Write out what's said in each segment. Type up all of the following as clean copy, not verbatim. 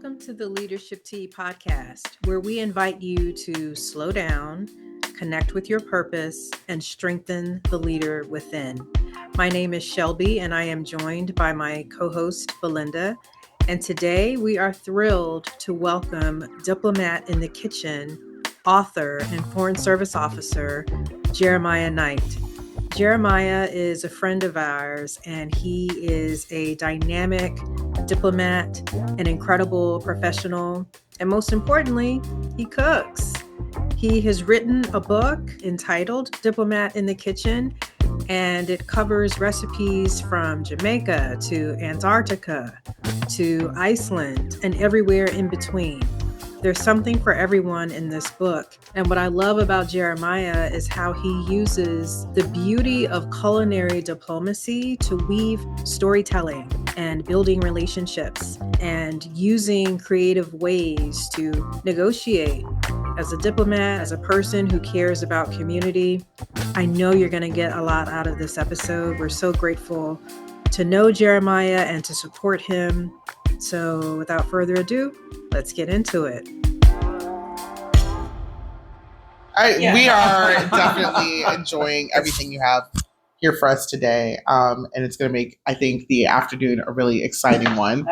Welcome to the Leadership Tea podcast, where we invite you to slow down, connect with your purpose, and strengthen the leader within. My name is Shelby, and I am joined by my co-host, Belinda. And today we are thrilled to welcome Diplomat in the Kitchen, author and Foreign Service Officer, Jeremiah Knight. Jeremiah is a friend of ours, and he is a dynamic diplomat, an incredible professional, and most importantly, he cooks. He has written a book entitled Diplomat in the Kitchen, and it covers recipes from Jamaica to Antarctica to Iceland and everywhere in between. There's something for everyone in this book. And what I love about Jeremiah is how he uses the beauty of culinary diplomacy to weave storytelling and building relationships and using creative ways to negotiate. As a diplomat, as a person who cares about community, I know you're going to get a lot out of this episode. We're so grateful to know Jeremiah and to support him. So without further ado, let's get into it. We are definitely enjoying everything you have here for us today. And it's going to make, I think, the afternoon a really exciting one.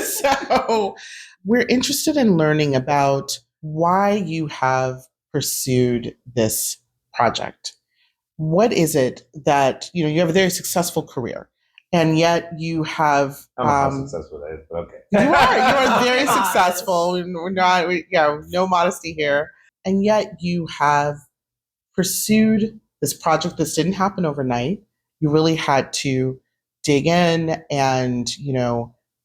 So we're interested in learning about why you have pursued this project. What is it that, you have a very successful career, and yet you have... I'm not successful at it, but okay. You are very successful. No modesty here. And yet you have pursued this project. This didn't happen overnight. You really had to dig in and,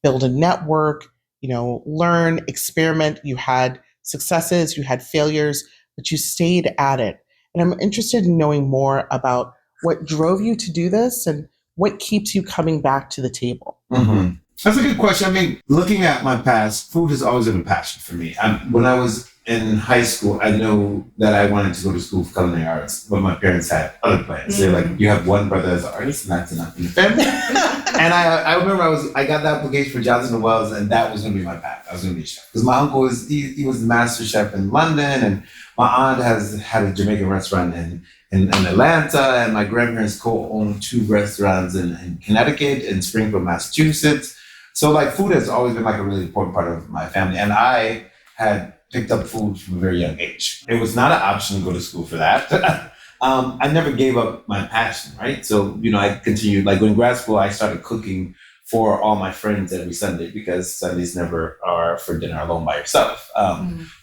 build a network, learn, experiment. You had successes, you had failures, but you stayed at it. And I'm interested in knowing more about what drove you to do this and what keeps you coming back to the table. Mm-hmm. That's a good question. I mean, looking at my past, food has always been a passion for me. When I was in high school, I know that I wanted to go to school for culinary arts, but my parents had other plans. They're like, you have one brother as an artist, and that's enough in the family. And I remember I got the application for Johnson & Wells, and that was going to be my path. I was going to be a chef. Because my uncle he was the master chef in London, and my aunt had a Jamaican restaurant in Atlanta, and my grandparents co-owned 2 restaurants in Connecticut and Springfield, Massachusetts. So food has always been a really important part of my family. And I had picked up food from a very young age. It was not an option to go to school for that. I never gave up my passion, right? So, I continued, in grad school, I started cooking for all my friends every Sunday, because Sundays never are for dinner alone by yourself.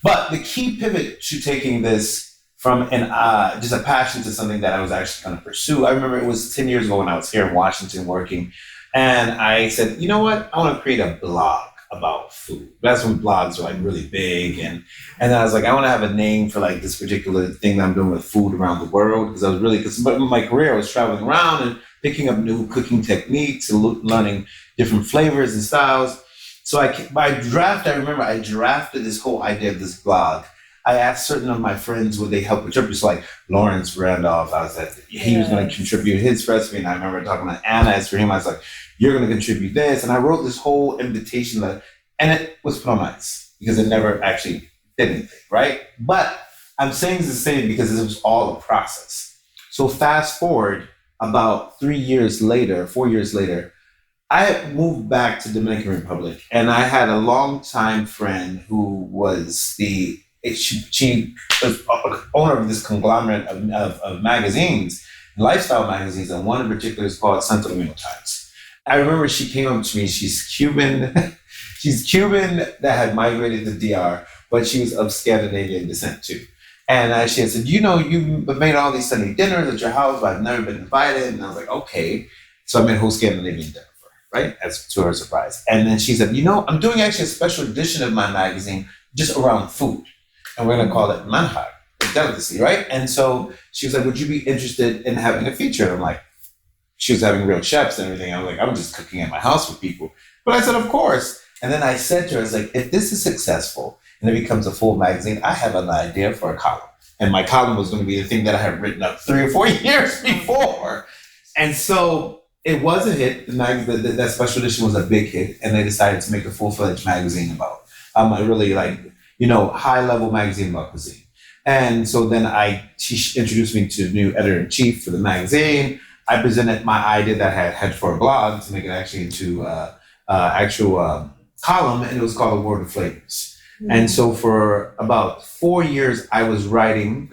But the key pivot to taking this from just a passion to something that I was actually going to pursue, I remember it was 10 years ago when I was here in Washington working, and I said, you know what? I want to create a blog about food. That's when blogs were really big. And then I was like, I want to have a name for this particular thing that I'm doing with food around the world. Because I was but in my career, I was traveling around and picking up new cooking techniques and learning different flavors and styles. So by draft, I remember I drafted this whole idea of this blog. I asked certain of my friends would they help contribute. So Lawrence Randolph, I was like, he was going to contribute his recipe. And I remember talking about Anna as for him. I was like, you're going to contribute this. And I wrote this whole invitation letter, and it was put on ice because it never actually did anything, right? But I'm saying the same because it was all a process. So fast forward about 4 years later, I moved back to Dominican Republic, and I had a longtime friend who was she was owner of this conglomerate of magazines, lifestyle magazines, and one in particular is called Santo Domingo Times. I remember she came up to me. She's Cuban. She's Cuban that had migrated to DR, but she was of Scandinavian descent too. And she had said, you made all these Sunday dinners at your house, but I've never been invited. And I was like, okay. So I made a whole Scandinavian dinner for her, right? As to her surprise. And then she said, I'm doing actually a special edition of my magazine just around food. And we're going to call it manjar, delicacy, right? And so she was like, would you be interested in having a feature? And I'm like, she was having real chefs and everything. I was like, I'm just cooking at my house for people. But I said, of course. And then I said to her, I was like, if this is successful and it becomes a full magazine, I have an idea for a column. And my column was going to be the thing that I had written up 3 or 4 years before. And so it was a hit. That special edition was a big hit, and they decided to make a full-fledged magazine about a really high-level magazine about cuisine. And so then she introduced me to the new editor-in-chief for the magazine. I presented my idea that I had for a blog to make it actually into actual column, and it was called A World of Flavors. Mm-hmm. And so for about 4 years, I was write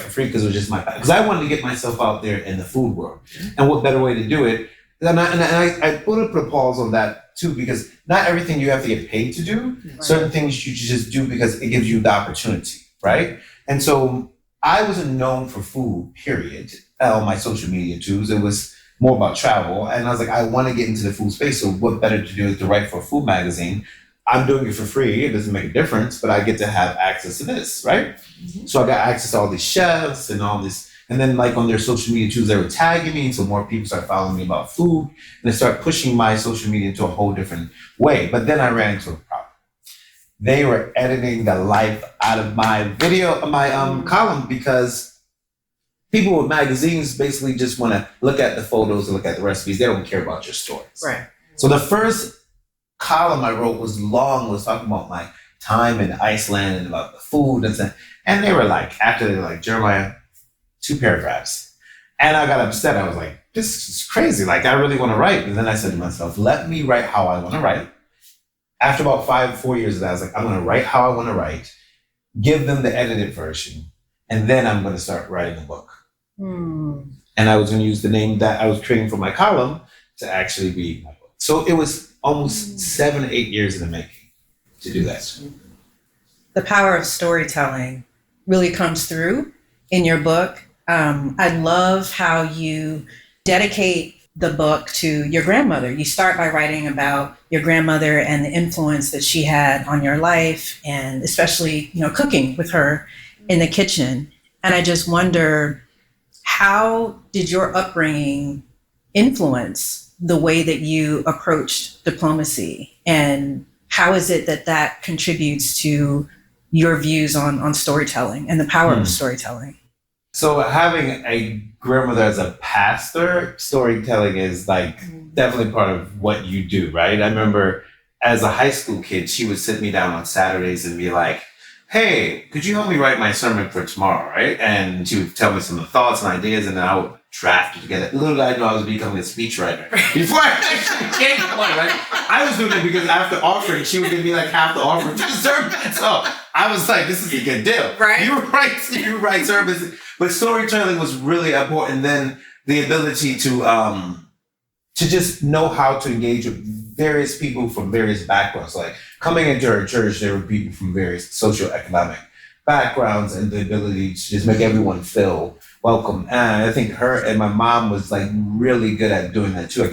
for free because it was just because I wanted to get myself out there in the food world. And what better way to do it? And I put a pause on that too, because not everything you have to get paid to do. Right. Certain things you just do because it gives you the opportunity, right? And so I wasn't known for food, period, on my social media too. It was more about travel. And I was like, I want to get into the food space. So what better to do is to write for a food magazine. I'm doing it for free. It doesn't make a difference, but I get to have access to this, right? Mm-hmm. So I got access to all these chefs and all this. And then on their social media too, they were tagging me. So more people started following me about food, and they started pushing my social media into a whole different way. But then I ran into a problem. They were editing the life out of my column, because people with magazines basically just want to look at the photos and look at the recipes. They don't care about your stories. Right. So the first column I wrote was long, was talking about my time in Iceland and about the food and stuff. And they were Jeremiah, 2 paragraphs. And I got upset. I was like, this is crazy. I really want to write. And then I said to myself, let me write how I want to write. After about 4 years of that, I was like, I'm going to write how I want to write, give them the edited version, and then I'm going to start writing a book. Mm. And I was going to use the name that I was creating for my column to actually be my book. So it was almost 7 or 8 years in the making to do that. The power of storytelling really comes through in your book. I love how you dedicate the book to your grandmother. You start by writing about your grandmother and the influence that she had on your life, and especially, cooking with her in the kitchen. And I just wonder, how did your upbringing influence the way that you approached diplomacy? And how is it that contributes to your views on storytelling and the power of storytelling? So having a grandmother as a pastor, storytelling is definitely part of what you do, right? I remember as a high school kid, she would sit me down on Saturdays and be like, hey, could you help me write my sermon for tomorrow, right? And she would tell me some of the thoughts and ideas, and then I would draft it together. Little did I know I was becoming a speechwriter before I actually came to one, right? I was doing it because after offering, she would give me half the offering to the sermon. So I was like, this is a good deal. Right. You write sermons. But storytelling was really important. Then the ability to just know how to engage with various people from various backgrounds. Coming into her church, there were people from various socioeconomic backgrounds, and the ability to just make everyone feel welcome. And I think her and my mom was really good at doing that too.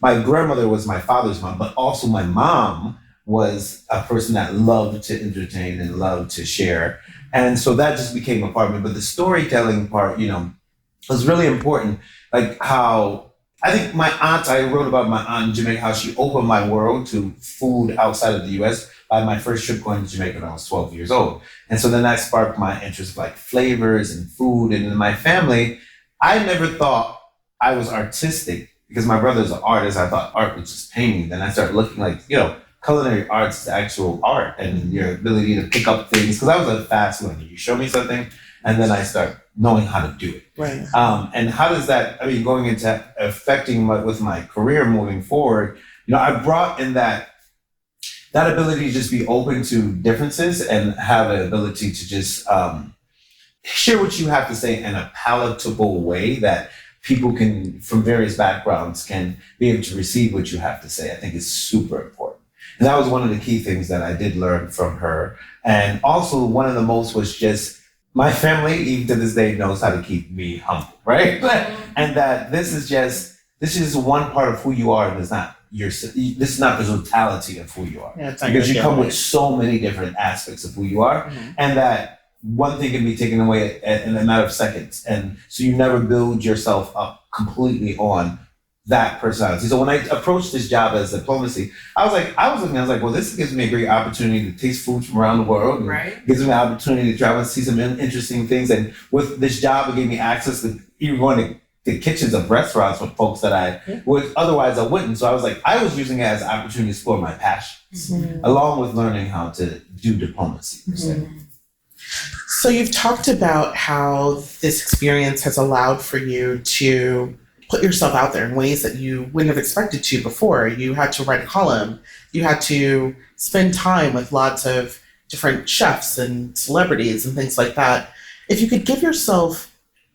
My grandmother was my father's mom, but also my mom was a person that loved to entertain and loved to share. And so that just became a part of it. But the storytelling part, was really important. How I think I wrote about my aunt in Jamaica, how she opened my world to food outside of the US by my first trip going to Jamaica when I was 12 years old. And so then that sparked my interest of flavors and food. And in my family, I never thought I was artistic because my brother's an artist. I thought art was just painting. Then I started looking culinary arts is actual art, and your ability to pick up things. Because I was a fast learner. You show me something, and then I start knowing how to do it. Right. And how does that, going into affecting with my career moving forward, I brought in that ability to just be open to differences and have an ability to just share what you have to say in a palatable way that people from various backgrounds can be able to receive what you have to say. I think is super important. And that was one of the key things that I did learn from her. And also one of the most was just my family, even to this day, knows how to keep me humble, right? And that this is one part of who you are, and this is not the totality of who you are. Yeah, because you come with so many different aspects of who you are, and that one thing can be taken away in a matter of seconds. And so you never build yourself up completely on that personality. So when I approached this job as diplomacy, I was like, well, this gives me a great opportunity to taste food from around the world. Right. Gives me an opportunity to travel and see some interesting things. And with this job, it gave me access to even going the kitchens of restaurants with folks that I would otherwise I wouldn't. So I was like, I was using it as an opportunity to explore my passions, along with learning how to do diplomacy. So you've talked about how this experience has allowed for you to put yourself out there in ways that you wouldn't have expected to before. You had to write a column. You had to spend time with lots of different chefs and celebrities and things like that. If you could give yourself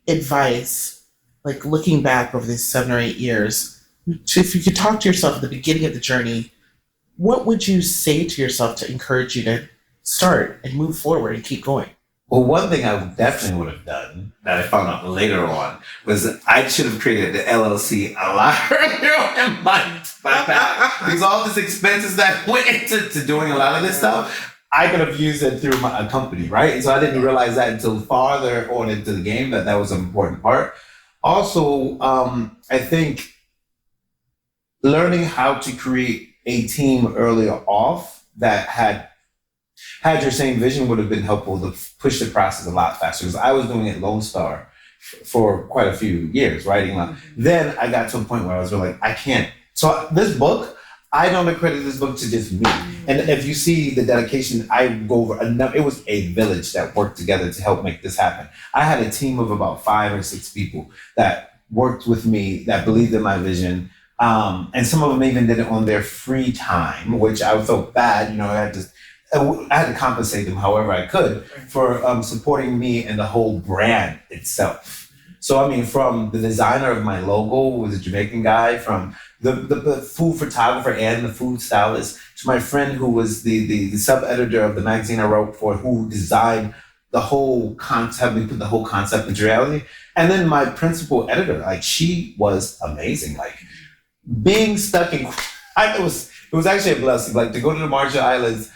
advice, like looking back over these 7 or 8 years, if you could talk to yourself at the beginning of the journey, what would you say to yourself to encourage you to start and move forward and keep going? Well, one thing I definitely would have done that I found out later on was I should have created the LLC a lot earlier in my path. Because all this expenses that went into doing a lot of this stuff, I could have used it through a company, right? So I didn't realize that until farther on into the game that was an important part. Also, I think learning how to create a team earlier off that had your same vision would have been helpful to push the process a lot faster. Because I was doing it Lone Star for quite a few years, writing. Then I got to a point where I was really like, I can't. So this book, I don't accredit this book to just me. And if you see the dedication, I go over enough. It was a village that worked together to help make this happen. I had a team of about 5 or 6 people that worked with me, that believed in my vision. And some of them even did it on their free time, which I felt bad. I had to compensate them however I could for supporting me and the whole brand itself. So, I mean, from the designer of my logo, who was a Jamaican guy, from the food photographer and the food stylist, to my friend who was the sub-editor of the magazine I wrote for, who designed the whole concept, we put the whole concept into reality. And then my principal editor, like, she was amazing. Like, being stuck in, it was actually a blessing. Like, to go to the Marshall Islands,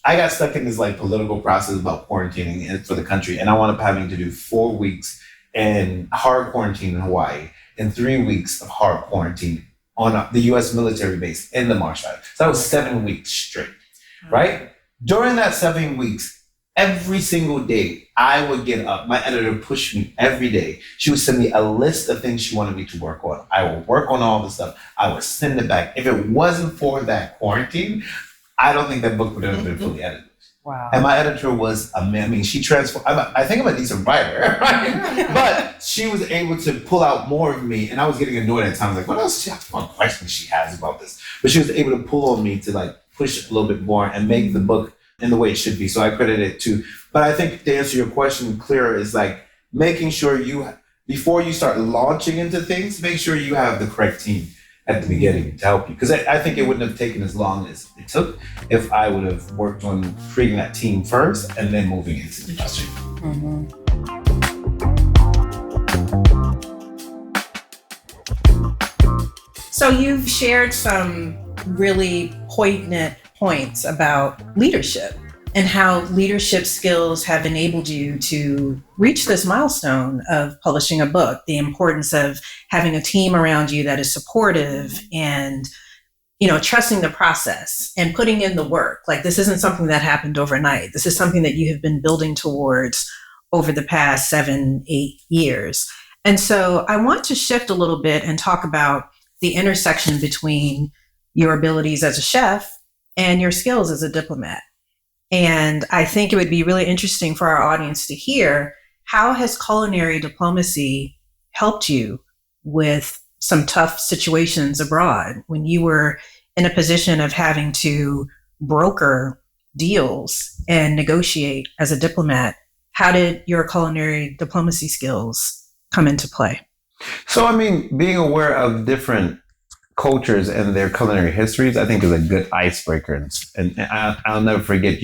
I got stuck in this like political process about quarantining for the country, and I wound up having to do 4 weeks in hard quarantine in Hawaii and 3 weeks of hard quarantine on the U.S. military base in the Marshall Islands. So that was 7 weeks straight, right? During that 7 weeks, every single day I would get up. My editor pushed me every day. She would send me a list of things she wanted me to work on. I would work on all the stuff. I would send it back. If it wasn't for that quarantine, I don't think that book would have been fully edited. Wow. And my editor was she transformed. I think I'm a decent writer, right? But she was able to pull out more of me, and I was getting annoyed at times. Like, what else? What questions she has about this? But she was able to pull on me to like push a little bit more and make the book in the way it should be. So I credit it to. But I think to answer your question clearer is like making sure before you start launching into things, make sure you have the correct team at the beginning to help you. Because I think it wouldn't have taken as long as it took if I would have worked on creating that team first and then moving into the industry. So you've shared some really poignant points about leadership and how leadership skills have enabled you to reach this milestone of publishing a book, the importance of having a team around you that is supportive and, trusting the process and putting in the work. Like, this isn't something that happened overnight. This is something that you have been building towards over the past 7, 8 years. And so I want to shift a little bit and talk about the intersection between your abilities as a chef and your skills as a diplomat. And I think it would be really interesting for our audience to hear, how has culinary diplomacy helped you with some tough situations abroad when you were in a position of having to broker deals and negotiate as a diplomat? How did your culinary diplomacy skills come into play? So, I mean, being aware of different cultures and their culinary histories, I think is a good icebreaker. And I'll never forget,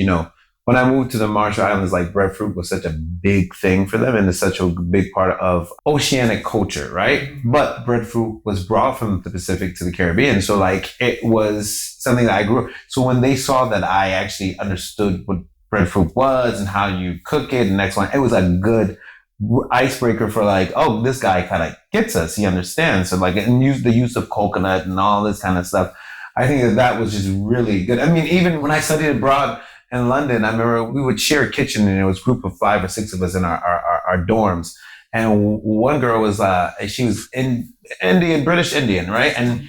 when I moved to the Marshall Islands, like breadfruit was such a big thing for them and it's such a big part of oceanic culture, right? But breadfruit was brought from the Pacific to the Caribbean. So like it was something that I grew up. So when they saw that I actually understood what breadfruit was and how you cook it and next one, it was a good icebreaker for like, oh, this guy kind of gets us, he understands. So like, and the use of coconut and all this kind of stuff. I think that was just really good. I mean, even when I studied abroad in London, I remember we would share a kitchen and it was a group of 5 or 6 of us in our dorms. And one girl was, she was British Indian, right? And,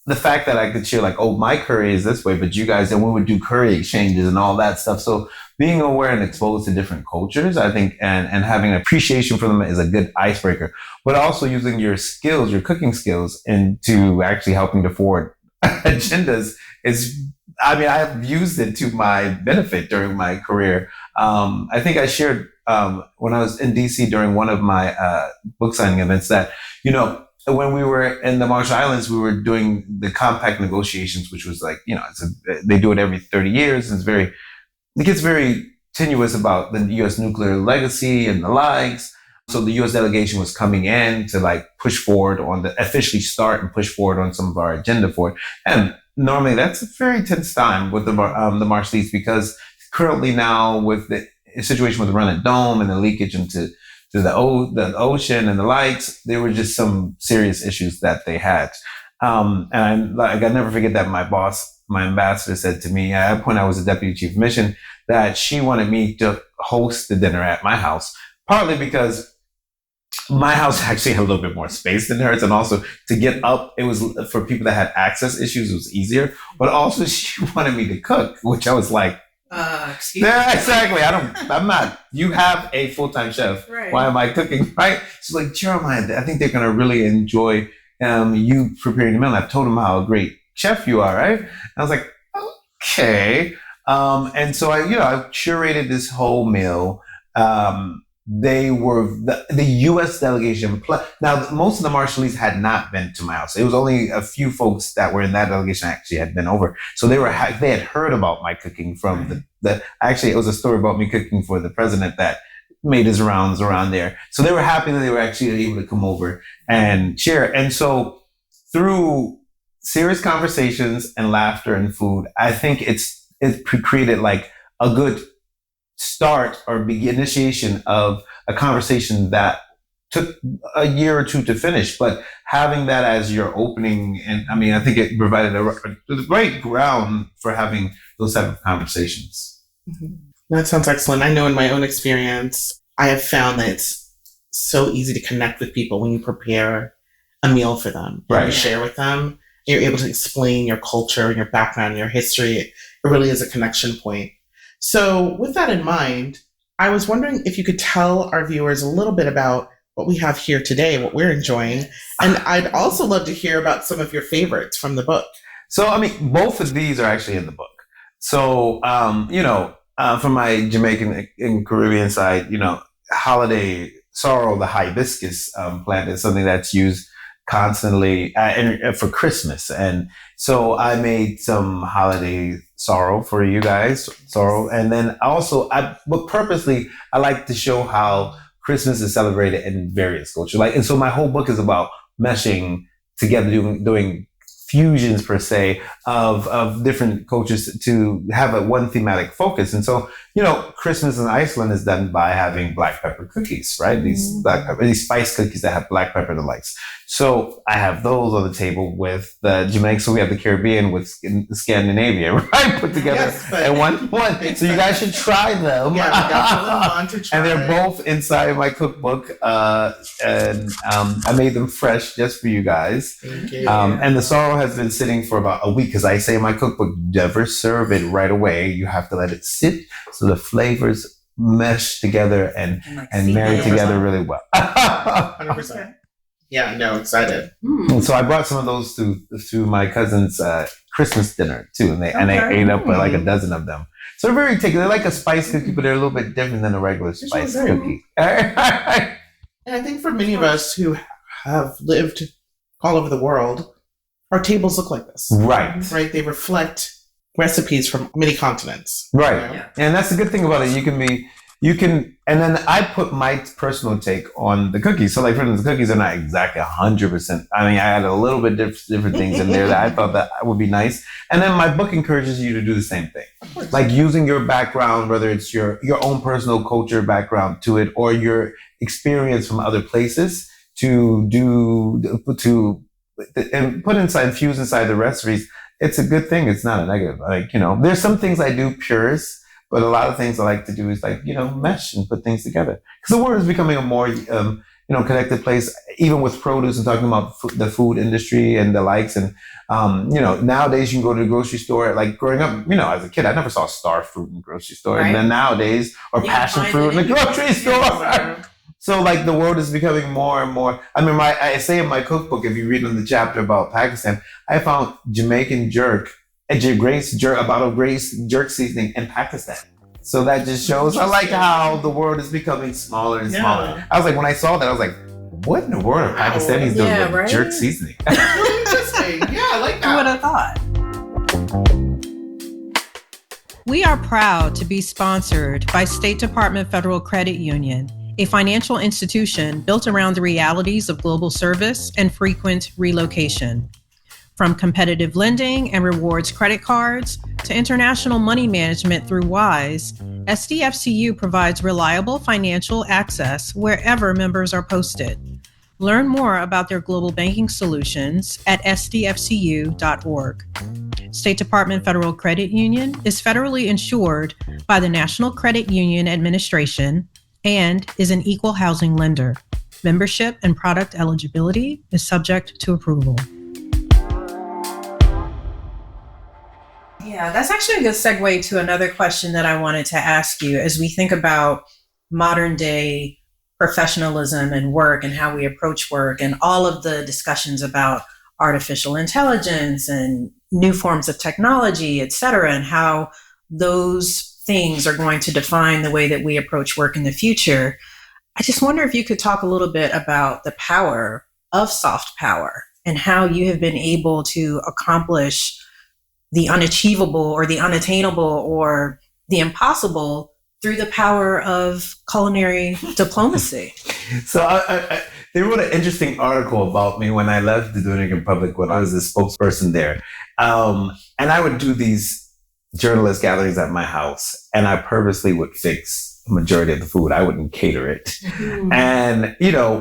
the fact that I could share like, oh, my curry is this way, but you guys, and we would do curry exchanges and all that stuff. So being aware and exposed to different cultures, I think, and having an appreciation for them is a good icebreaker, but also using your skills, your cooking skills into actually helping to forward agendas I have used it to my benefit during my career. I think I shared, when I was in DC during one of my, book signing events that, when we were in the Marshall Islands, we were doing the compact negotiations, which was like, they do it every 30 years. And it gets very tenuous about the U.S. nuclear legacy and the likes. So the U.S. delegation was coming in to like push forward officially start and push forward on some of our agenda for it. And normally that's a very tense time with the Marshallese, because currently now with the situation with the Running Dome and the leakage into the ocean and the likes, there were just some serious issues that they had. And I never forget that my boss, my ambassador, said to me at that point, I was a deputy chief of mission, that she wanted me to host the dinner at my house, partly because my house actually had a little bit more space than hers. And also to get up, it was for people that had access issues, it was easier. But also she wanted me to cook, which I was like, excuse me. Yeah, exactly. I'm not. You have a full-time chef. Right. Why am I cooking? Right? She's like, Jeremiah, I think they're going to really enjoy you preparing the meal. And I've told them how a great chef you are, right? And I was like, okay. And so I curated this whole meal. They were the U.S. delegation. Now, most of the Marshallese had not been to my house. It was only a few folks that were in that delegation actually had been over. So they had heard about my cooking from actually, it was a story about me cooking for the president that made his rounds around there. So they were happy that they were actually able to come over and share. And so through serious conversations and laughter and food, I think it created like a good start or initiation of a conversation that took a year or two to finish, but having that as your opening, and I think it provided a great ground for having those type of conversations. Mm-hmm. That sounds excellent. I know in my own experience, I have found that it's so easy to connect with people when you prepare a meal for them, right? You share with them, you're able to explain your culture, your background, your history. It really is a connection point. So with that in mind, I was wondering if you could tell our viewers a little bit about what we have here today, what we're enjoying. And I'd also love to hear about some of your favorites from the book. So, both of these are actually in the book. So, from my Jamaican and Caribbean side, holiday sorrel, the hibiscus plant is something that's used constantly for Christmas. And so I made some holiday sorrel for you guys, and then also but purposely I like to show how Christmas is celebrated in various cultures. And so my whole book is about meshing together, doing fusions per se of different cultures to have one thematic focus. And so, Christmas in Iceland is done by having black pepper cookies, right? These spice cookies that have black pepper delights. So I have those on the table with the Jamaica. So we have the Caribbean with Scandinavia, right? Put together in one. So you guys should try them. Yeah, we definitely want to try. And they're both inside my cookbook. And I made them fresh just for you guys. Thank you. And the sorrel has been sitting for about a week, because I say in my cookbook, never serve it right away. You have to let it sit so the flavors mesh together and marry together really well. 100%. Yeah, no, excited. And so I brought some of those to my cousin's Christmas dinner too, and they ate up like a dozen of them. So they're very tasty. They're like a spice cookie, but they're a little bit different than a regular spice cookie. And I think for many of us who have lived all over the world, our tables look like this. Right. They reflect recipes from many continents. Right. Yeah. And that's the good thing about it. And then I put my personal take on the cookies. So, like, for instance, the cookies are not exactly 100%. I had a little bit different things in there that I thought that would be nice. And then my book encourages you to do the same thing. Like using your background, whether it's your own personal culture background to it, or your experience from other places infuse inside the recipes. It's a good thing. It's not a negative. There's some things I do purist, But a lot of things I like to do is mesh and put things together. Because the world is becoming a more, connected place, even with produce and talking about the food industry and the likes. And, nowadays you can go to the grocery store. Like growing up, as a kid, I never saw star fruit in the grocery store. Right. And then nowadays, or passion fruit in the grocery store. So the world is becoming more and more. I mean, I say in my cookbook, if you read in the chapter about Pakistan, I found Jamaican jerk, a bottle of Grace jerk seasoning in Pakistan. So that just shows, I like how the world is becoming smaller and smaller. I was like, when I saw that, I was like, what in the world are Pakistanis doing with jerk seasoning? Interesting. Yeah, I like that. Who would have thought? We are proud to be sponsored by State Department Federal Credit Union, a financial institution built around the realities of global service and frequent relocation. From competitive lending and rewards credit cards to international money management through WISE, SDFCU provides reliable financial access wherever members are posted. Learn more about their global banking solutions at sdfcu.org. State Department Federal Credit Union is federally insured by the National Credit Union Administration and is an equal housing lender. Membership and product eligibility is subject to approval. Yeah, that's actually a good segue to another question that I wanted to ask you as we think about modern day professionalism and work and how we approach work and all of the discussions about artificial intelligence and new forms of technology, et cetera, and how those things are going to define the way that we approach work in the future. I just wonder if you could talk a little bit about the power of soft power and how you have been able to accomplish the unachievable or the unattainable or the impossible through the power of culinary diplomacy. So they wrote an interesting article about me when I left the Dominican Republic when I was the spokesperson there. And I would do these journalist gatherings at my house, and I purposely would fix the majority of the food. I wouldn't cater it. Mm-hmm. And,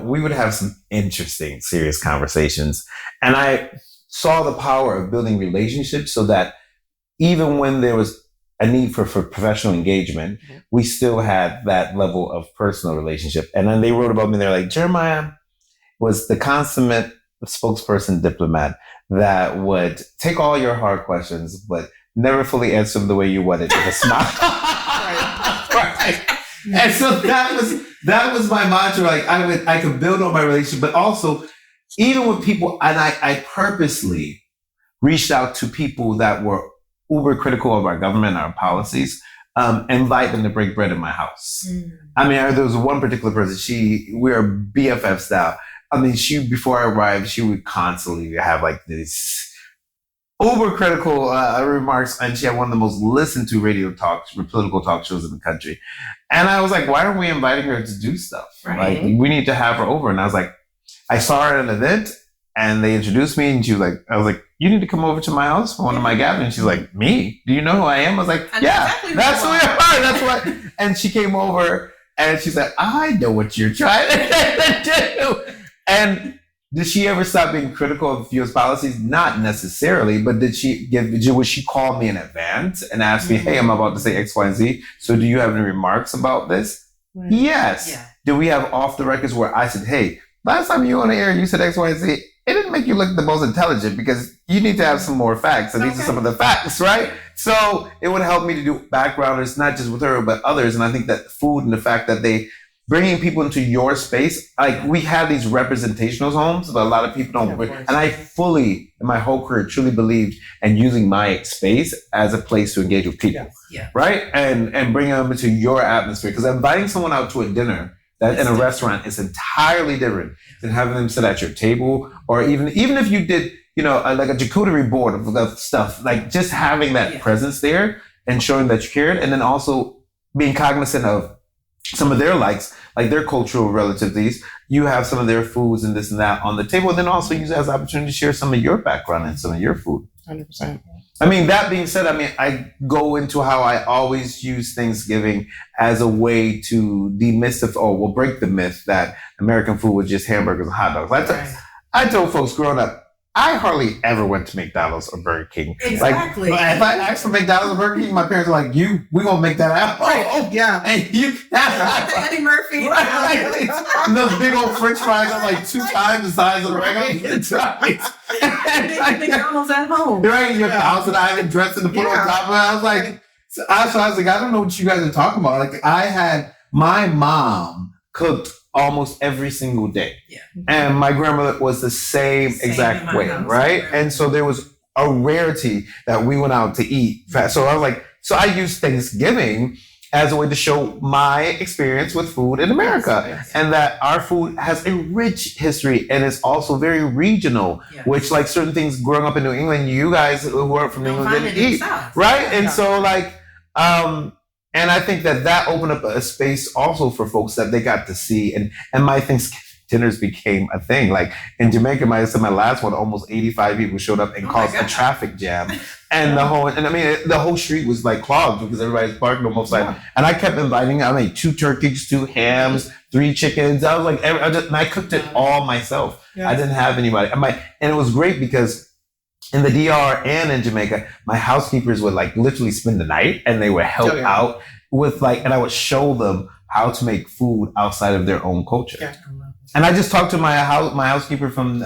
we would have some interesting, serious conversations. And I saw the power of building relationships so that even when there was a need for professional engagement, we still had that level of personal relationship. And then they wrote about me. They're like, Jeremiah was the consummate spokesperson diplomat that would take all your hard questions, but never fully answer them the way you wanted with a smile. Right. And so that was my mantra. I could build on my relationship, but also even with people, and I purposely reached out to people that were uber critical of our government and our policies, invite them to break bread in my house. I mean, there was one particular person, we are BFFs now. I mean, before I arrived, she would constantly have these uber critical remarks, and she had one of the most listened to political talk shows in the country. And I was like, why aren't we inviting her to do stuff? Right. We need to have her over. And I was like, I saw her at an event and they introduced me, and I was like, you need to come over to my house for one of my gatherings. She's like, me? Do you know who I am? I was like, yeah, that's who you are. That's what. And she came over and she's like, I know what you're trying to do. And did she ever stop being critical of U.S. policies? Not necessarily, but would she call me in advance and ask me, hey, I'm about to say X, Y, and Z. So do you have any remarks about this? Right. Yes. Yeah. Do we have off the records where I said, hey, last time you were on the air, you said X, Y, and Z. It didn't make you look the most intelligent because you need to have some more facts. And these are some of the facts, right? So it would help me to do backgrounders, not just with her, but others. And I think that food and the fact that bringing people into your space, we have these representational homes, but a lot of people don't. And I fully, in my whole career, truly believed in using my space as a place to engage with people, right? And bring them into your atmosphere. Because inviting someone out to a dinner that in a restaurant is entirely different than having them sit at your table, or even if you did, like a charcuterie board of stuff, just having that presence there and showing that you cared, and then also being cognizant of some of their likes, like their cultural relativities. You have some of their foods and this and that on the table, and then also use it as an opportunity to share some of your background and some of your food. 100%. I mean, that being said, I go into how I always use Thanksgiving as a way to demystify or break the myth that American food was just hamburgers and hot dogs. I told folks growing up, I hardly ever went to McDonald's or Burger King. Exactly. Like, if I asked for McDonald's or Burger King, my parents were like, we gonna make that happen. Oh, yeah. And you Eddie Murphy. right. Those big old French fries are like 2 times the size of the regular fries. McDonald's at home. Right, your Thousand Island dressing to put on top of it. I was like, I was like, I don't know what you guys are talking about. Like, I had my mom cooked almost every single day, and my grandmother was the same exact way, right? And so there was a rarity that we went out to eat. So I was like, so I used Thanksgiving as a way to show my experience with food in America, and that our food has a rich history and it's also very regional, which like certain things growing up in New England, you guys who are from New England didn't eat, right? And so like, and I think that opened up a space also for folks that they got to see, and my Thanksgiving dinners became a thing. Like in Jamaica, my last one, almost 85 people showed up and caused a traffic jam. And the whole street was like clogged because everybody's parking on both sides. And I kept inviting. I made 2 turkeys, 2 hams, 3 chickens. I was like, and I cooked it all myself. I didn't have anybody. And it was great because in the DR and in Jamaica, my housekeepers would like literally spend the night and they would help out with like, and I would show them how to make food outside of their own culture. Yeah. And I just talked to my housekeeper from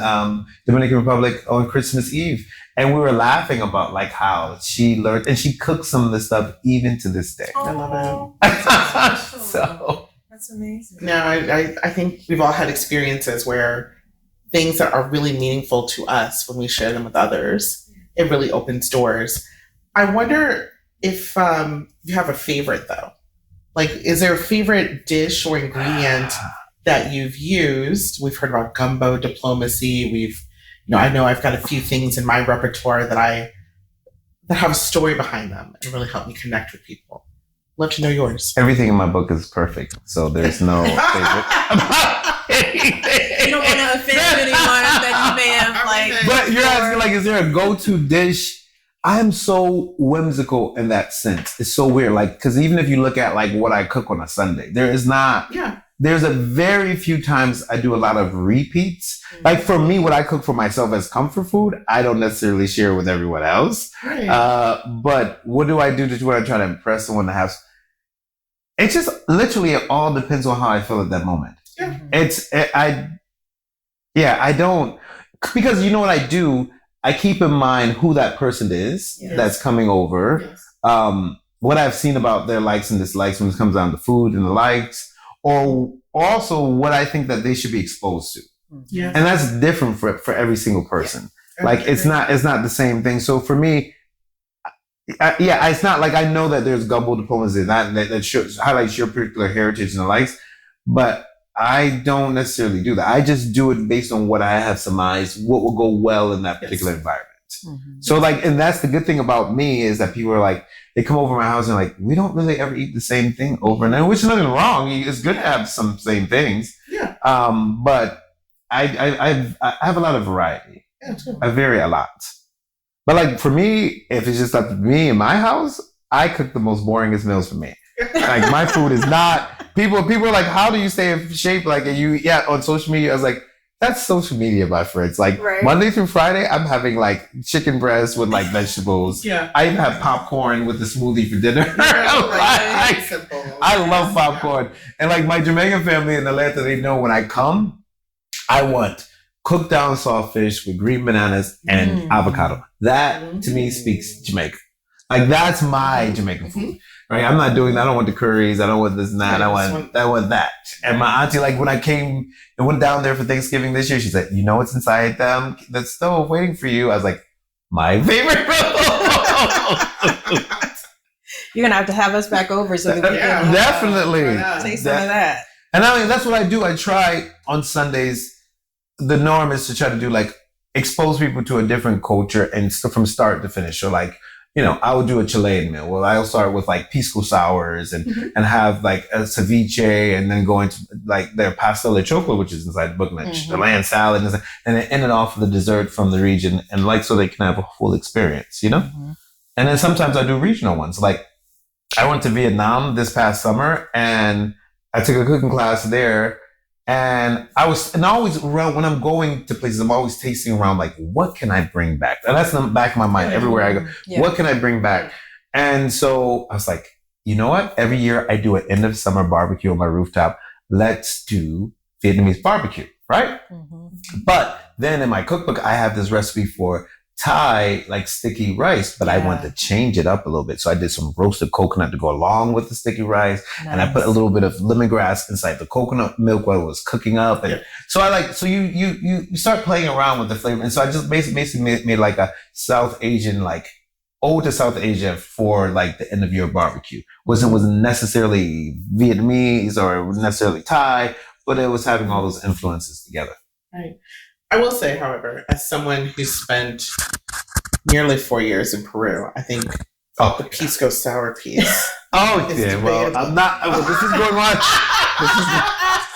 Dominican Republic on Christmas Eve, and we were laughing about like how she learned, and she cooks some of this stuff even to this day. I love it. So that's amazing. No, I think we've all had experiences where things that are really meaningful to us, when we share them with others, it really opens doors. I wonder if you have a favorite though. Like, is there a favorite dish or ingredient that you've used? We've heard about gumbo diplomacy. I know I've got a few things in my repertoire that have a story behind them and really help me connect with people. Love to know yours. Everything in my book is perfect, so there's no favorite. You don't want to offend anyone that you may have like. But you're asking like, is there a go-to dish? I'm so whimsical in that sense. It's so weird, like, because even if you look at like what I cook on a Sunday, there is not. Yeah. There's a very few times I do a lot of repeats. Mm-hmm. Like for me, what I cook for myself as comfort food, I don't necessarily share with everyone else. Right. But what do I do to try to impress someone to have? It just literally, it all depends on how I feel at that moment. Yeah. I don't, because you know what I do? I keep in mind who that person is that's coming over. Yes. What I've seen about their likes and dislikes when it comes down to food and the likes, or also what I think that they should be exposed to. Yeah. And that's different for every single person. Yeah. Like it's not the same thing. So for me, it's not like I know that there's gumbo diplomacy that highlights your particular heritage and the likes, but I don't necessarily do that. I just do it based on what I have surmised, what will go well in that particular environment. Mm-hmm. So like, and that's the good thing about me is that people are like, they come over my house and like, we don't really ever eat the same thing over and over, which is nothing wrong. It's good to have some same things. Yeah. But I have a lot of variety. Yeah, too. I vary a lot. But like for me, if it's just up to me in my house, I cook the most boringest meals for me. Like my food is not. People are like, how do you stay in shape? Like, on social media, I was like, that's social media, my friends. Like Monday through Friday, I'm having like chicken breast with like vegetables. Yeah. I even have popcorn with the smoothie for dinner. I love popcorn. Yeah. And like my Jamaican family in Atlanta, they know when I come, I want cooked down saltfish with green bananas and avocado. That to me speaks Jamaica. Like that's my Jamaican food. Right? I'm not doing that. I don't want the curries. I don't want this and that. I want that. And my auntie, like when I came and went down there for Thanksgiving this year, she said, you know what's inside the stove waiting for you? I was like, my favorite food. You're going to have us back over so that we can definitely taste some of that. And I mean, that's what I do. I try on Sundays. The norm is to try to do like expose people to a different culture and from start to finish. So like, I would do a Chilean meal. Well, I'll start with like pisco sours and have like a ceviche and then go into like their pastel de choclo, which is inside the book lunch, the land salad, and then end it off with a dessert from the region and like so they can have a full experience, And then sometimes I do regional ones. Like I went to Vietnam this past summer and I took a cooking class there And and always around when I'm going to places, I'm always tasting around like, what can I bring back? And that's in the back of my mind everywhere I go. Yeah. What can I bring back? And so I was like, you know what? Every year I do an end of summer barbecue on my rooftop. Let's do Vietnamese barbecue, right? Mm-hmm. But then in my cookbook, I have this recipe for Thai, like sticky rice, but I wanted to change it up a little bit. So I did some roasted coconut to go along with the sticky rice. Nice. And I put a little bit of lemongrass inside the coconut milk while it was cooking up. And so you start playing around with the flavor. And so I just basically made like a South Asian, like ode to South Asia for like the end of year barbecue. It wasn't necessarily Vietnamese or necessarily Thai, but it was having all those influences together. Right. I will say, however, as someone who spent nearly 4 years in Peru, I think the pisco sour piece. Well, I'm not. Well, this is going on.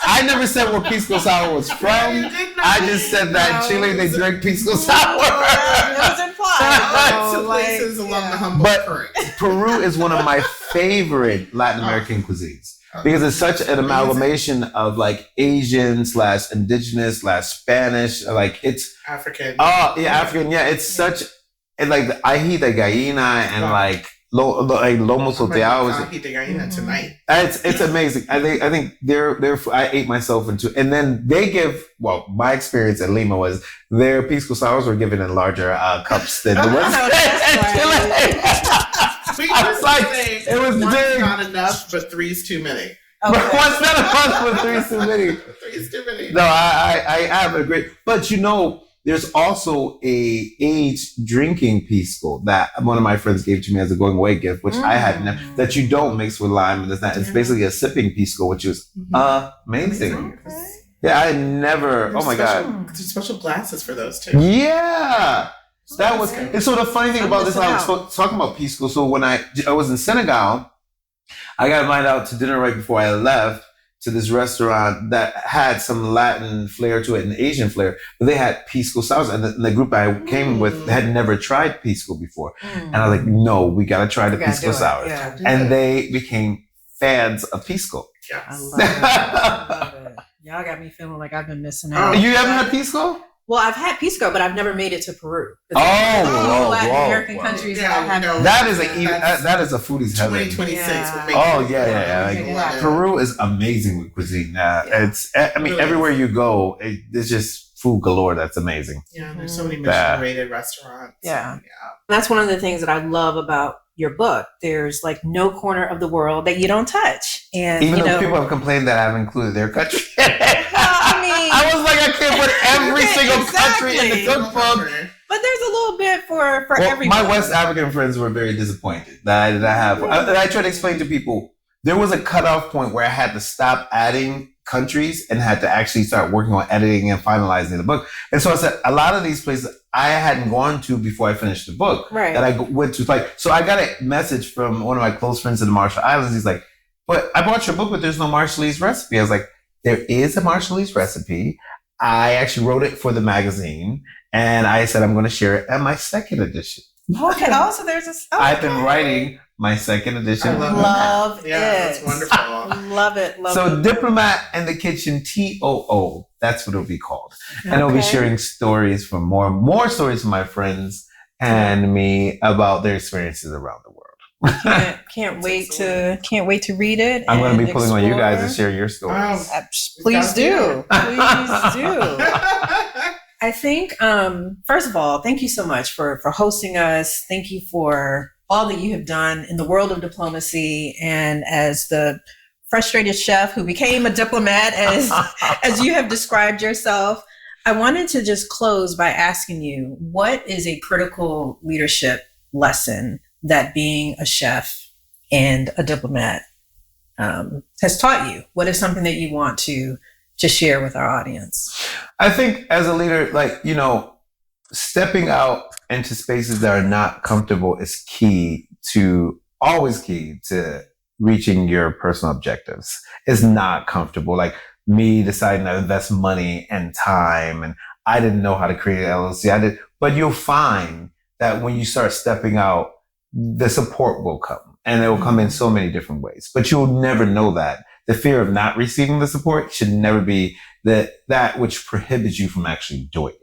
I never said where pisco sour was from. I just said that in Chile they drink pisco sour. It was implied. Some places along the Humboldt Current. Peru is one of my favorite Latin American cuisines. Because it's such an amalgamation of like Asian / indigenous / Spanish, like it's African. African. Yeah, it's such like the ají de gallina and like lomo salteado. Ají de gallina tonight. It's amazing. I think I ate myself into, and then they give. Well, my experience at Lima was their pisco sours were given in larger cups than the ones in Chile. I was like, it was one's not enough, but three's too many. Okay. But one's not enough, but three's too many. Three's too many. No, I have a great, but there's also a aged drinking pisco that one of my friends gave to me as a going away gift, which I had never, that you don't mix with lime, and it's basically a sipping pisco, which is amazing. Okay. Yeah, I never. There's God! There's special glasses for those too. Yeah. That was, and so the funny thing about this, I was talking about pisco. So when I was in Senegal, I got invited out to dinner right before I left to this restaurant that had some Latin flair to it and Asian flair, but they had pisco sours. And the group I came with had never tried pisco before. And I was like, no, we got to try the pisco sours. Yeah, and they became fans of pisco. Yes. I love it. Y'all got me feeling like I've been missing out. You haven't had pisco? Well, I've had pisco, but I've never made it to Peru. Latin American countries that have that is a foodie's heaven. 2026. Yeah. Peru is amazing with cuisine. It's really everywhere you go, there's just food galore. That's amazing. Yeah, there's so many Michelin-rated restaurants. Yeah, that's one of the things that I love about your book. There's like no corner of the world that you don't touch, and even though people have complained that I've included their country. I was like, I can't put every single country in the cookbook. But there's a little bit for everyone. My West African friends were very disappointed that I have. I try to explain to people, there was a cutoff point where I had to stop adding countries and had to actually start working on editing and finalizing the book. And so I said, a lot of these places I hadn't gone to before I finished the book. Right. That I went to. So I got a message from one of my close friends in the Marshall Islands. He's like, but I bought your book, but there's no Marshallese recipe. I was like, there is a Marshallese recipe. I actually wrote it for the magazine, and I said I'm going to share it at my second edition. Okay. So there's I've been writing my second edition. I love it. Yeah, that's wonderful. Love it. So Diplomat in the Kitchen, TOO. That's what it'll be called. And I'll be sharing stories from more stories from my friends and me about their experiences around the world. Can't wait to read it. I'm going to be pulling on you guys to share your stories. Please do. Please do. I think, first of all, thank you so much for hosting us. Thank you for all that you have done in the world of diplomacy, and as the frustrated chef who became a diplomat, as you have described yourself. I wanted to just close by asking you, what is a critical leadership lesson that being a chef and a diplomat has taught you? What is something that you want to share with our audience? I think as a leader, stepping out into spaces that are not comfortable is always key to reaching your personal objectives. It's not comfortable. Like me deciding to invest money and time, and I didn't know how to create an LLC. But you'll find that when you start stepping out, the support will come, and it will come in so many different ways. But you'll never know that the fear of not receiving the support should never be that which prohibits you from actually doing it.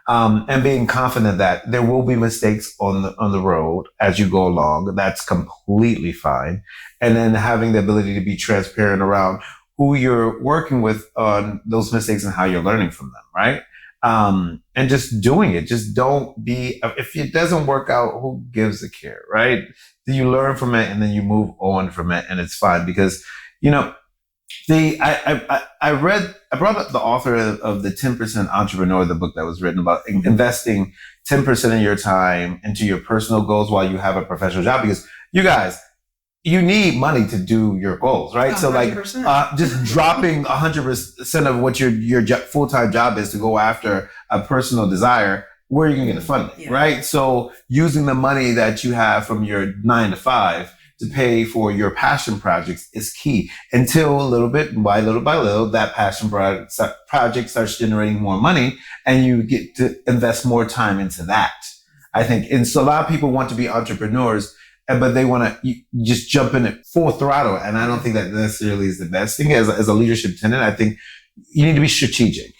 And being confident that there will be mistakes on the road as you go along. That's completely fine. And then having the ability to be transparent around who you're working with on those mistakes and how you're learning from them, right? And just doing it. Just don't be, if it doesn't work out, who gives a care, right? Do you learn from it and then you move on from it, and it's fine. Because, I brought up the author of the 10% Entrepreneur, the book that was written about investing 10% of your time into your personal goals while you have a professional job, because you guys, you need money to do your goals, right? 100%. So just dropping 100% of what your full-time job is to go after a personal desire, where are you going to get the funding, right? So using the money that you have from your 9 to 5 to pay for your passion projects is key, until little by little, that passion project starts generating more money and you get to invest more time into that. I think, and so a lot of people want to be entrepreneurs, but they want to just jump in it full throttle. And I don't think that necessarily is the best thing. As a leadership tenet, I think you need to be strategic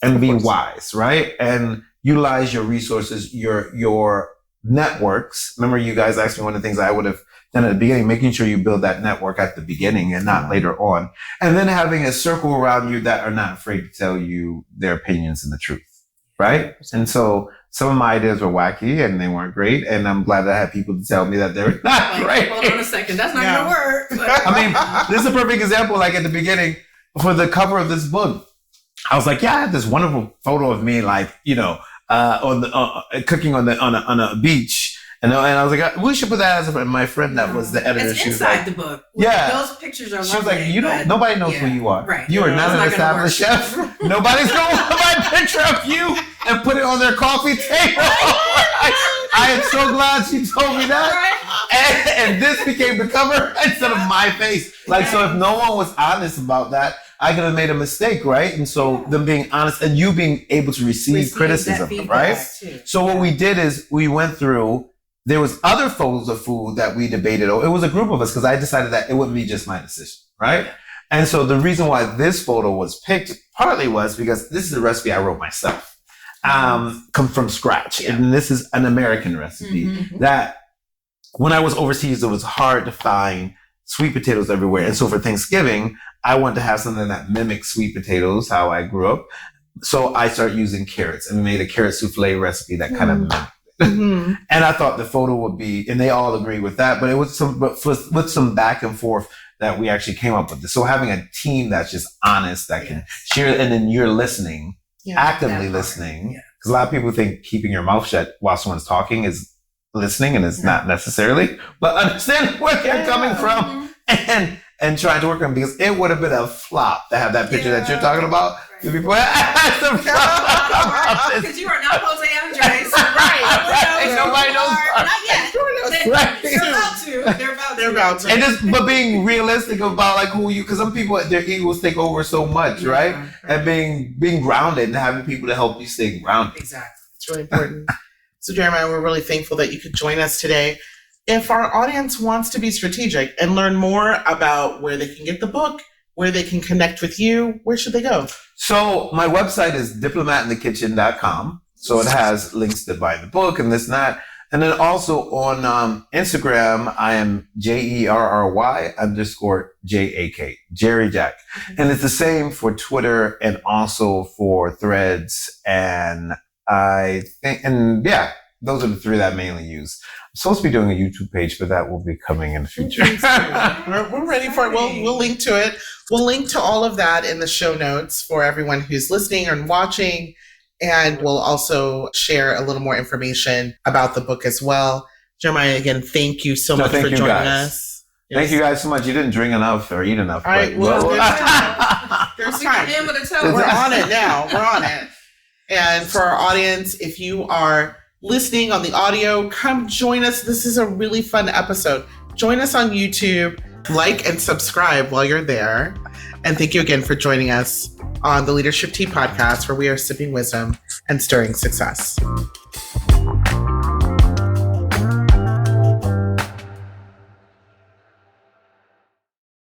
and be wise, right? And utilize your resources, your networks. Remember, you guys asked me one of the things I would have done at the beginning, making sure you build that network at the beginning and not later on. And then having a circle around you that are not afraid to tell you their opinions and the truth, right? And so some of my ideas were wacky and they weren't great. And I'm glad that I had people to tell me that they're not great. Hold on a second. That's not going to work. But. I mean, this is a perfect example. Like at the beginning, for the cover of this book, I was like, I had this wonderful photo of me, like, on the cooking on a beach. And I was like, we should put that as my friend that was the editor. It's she was inside like, the book. Yeah. Those pictures are lovely. She was like, nobody knows who you are. Right. You are not an established chef. Nobody's going to buy a picture of you and put it on their coffee table. I am so glad she told me that. And this became the cover instead of my face. Like, so if no one was honest about that, I could have made a mistake, right? And so them being honest and you being able to receive criticism, right? So what we did is we went through, there was other photos of food that we debated. It was a group of us because I decided that it wouldn't be just my decision, right? And so the reason why this photo was picked partly was because this is a recipe I wrote myself, come from scratch. Yeah. And this is an American recipe that when I was overseas, it was hard to find sweet potatoes everywhere. And so for Thanksgiving, I wanted to have something that mimicked sweet potatoes, how I grew up. So I started using carrots and we made a carrot souffle recipe that kind of mimicked. And I thought the photo would be, and they all agreed with that, but it was with some back and forth that we actually came up with this. So having a team that's just honest, that can share, and then you're listening, actively listening, because a lot of people think keeping your mouth shut while someone's talking is listening, and it's not necessarily, but understand where they're coming from and trying to work on, because it would have been a flop to have that picture that you're talking about. Because you are not Jose Andres, right? And nobody knows. Not yet. They're about to. And just, but being realistic about like who you, because some people, their egos take over so much, right? And being grounded and having people to help you stay grounded. Exactly. It's really important. So Jeremiah, we're really thankful that you could join us today. If our audience wants to be strategic and learn more about where they can get the book, where they can connect with you, where should they go? So my website is diplomatinthekitchen.com. So it has links to buy the book and this and that. And then also on Instagram, I am JERRY_JAK, Jerry Jack. And it's the same for Twitter and also for Threads. And I think, and yeah, those are the three that I mainly use. I'm supposed to be doing a YouTube page, but that will be coming in the future. We're ready for it. We'll link to it. We'll link to all of that in the show notes for everyone who's listening and watching. And we'll also share a little more information about the book as well. Jeremiah, again, thank you so much for joining us. Thank you guys so much. You didn't drink enough or eat enough. All right, well, there's time. We're on it now. We're on it. And for our audience, if you are listening on the audio, come join us. This is a really fun episode. Join us on YouTube, like and subscribe while you're there. And thank you again for joining us on the Leadership Tea Podcast, where we are sipping wisdom and stirring success.